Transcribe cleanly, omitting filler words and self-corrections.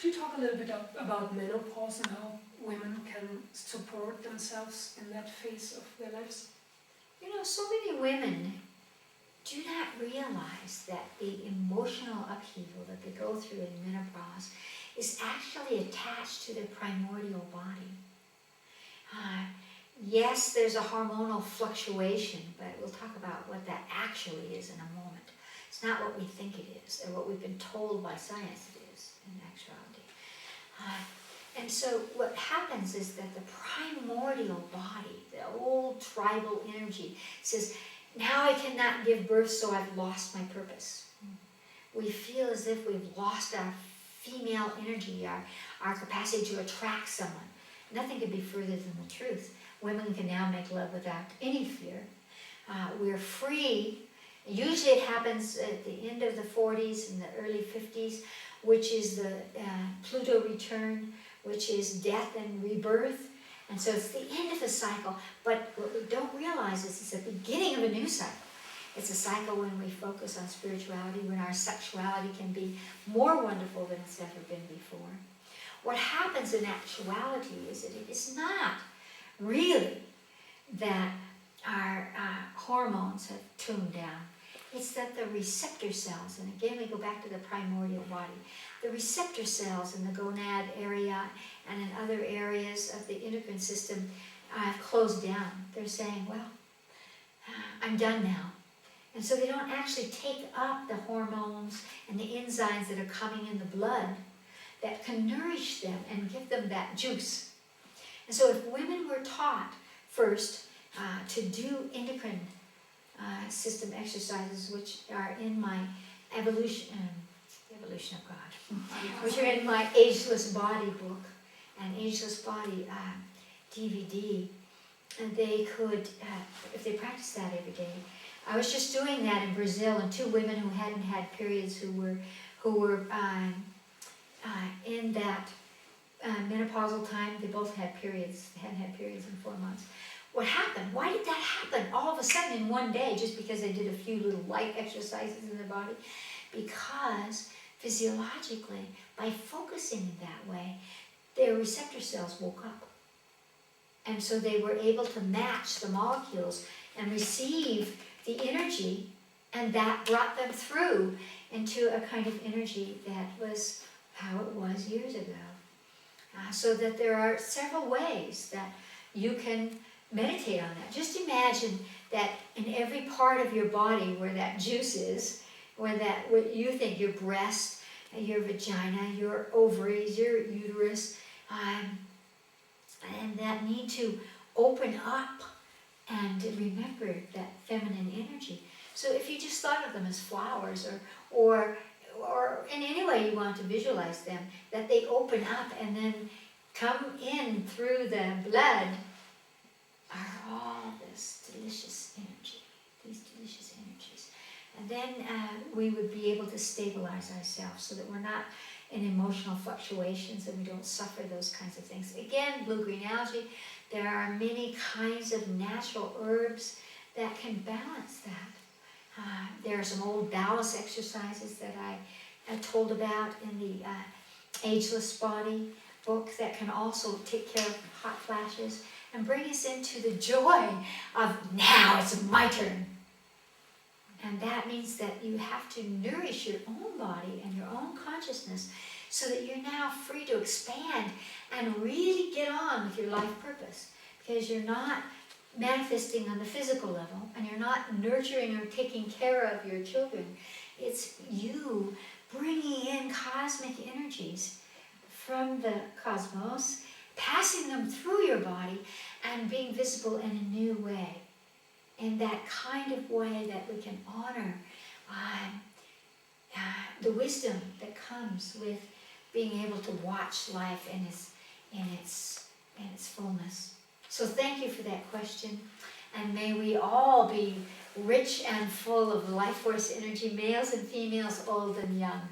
Could you talk a little bit about menopause and how women can support themselves in that phase of their lives? You know, so many women do not realize that the emotional upheaval that they go through in menopause is actually attached to their primordial body. Yes, there's a hormonal fluctuation, but we'll talk about what that actually is in a moment. It's not what we think it is, or what we've been told by science it is in actuality. And so what happens is that the primordial body, the old tribal energy, says, now I cannot give birth, so I've lost my purpose. We feel as if we've lost our female energy, our capacity to attract someone. Nothing could be further than the truth. Women can now make love without any fear. We're free. Usually it happens at the end of the 40s and the early 50s, which is the Pluto return, which is death and rebirth. And so it's the end of a cycle. But what we don't realize is it's the beginning of a new cycle. It's a cycle when we focus on spirituality, when our sexuality can be more wonderful than it's ever been before. What happens in actuality is that it is not really that our hormones have tuned down. It's that the receptor cells, and again we go back to the primordial body, the receptor cells in the gonad area and in other areas of the endocrine system have closed down. They're saying, well, I'm done now. And so they don't actually take up the hormones and the enzymes that are coming in the blood that can nourish them and give them that juice. And so if women were taught first to do endocrine system exercises, which are in my evolution of God, which are in my Ageless Body book and Ageless Body DVD, and they could, if they practice that every day. I was just doing that in Brazil, and two women who hadn't had periods, who were in that menopausal time. They both had periods. They hadn't had periods in 4 months. What happened? Why did that happen all of a sudden in one day, just because they did a few little light exercises in their body? Because physiologically, by focusing in that way, their receptor cells woke up. And so they were able to match the molecules and receive the energy, and that brought them through into a kind of energy that was how it was years ago. So that there are several ways that you can meditate on that. Just imagine that in every part of your body where that juice is, where that what you think, your breast, your vagina, your ovaries, your uterus, and that need to open up and remember that feminine energy. So if you just thought of them as flowers, or in any way you want to visualize them, that they open up and then come in through the blood, are all this delicious energy, these delicious energies. And then we would be able to stabilize ourselves so that we're not in emotional fluctuations and we don't suffer those kinds of things. Again, blue-green algae, there are many kinds of natural herbs that can balance that. There are some old Taoist exercises that I told about in the Ageless Body book that can also take care of hot flashes and bring us into the joy of now it's my turn. And that means that you have to nourish your own body and your own consciousness so that you're now free to expand and really get on with your life purpose, because you're not manifesting on the physical level and you're not nurturing or taking care of your children. It's you bringing in cosmic energies from the cosmos, passing them through your body and being visible in a new way, in that kind of way that we can honor the wisdom that comes with being able to watch life in its fullness. So thank you for that question, and may we all be rich and full of life force energy, males and females, old and young.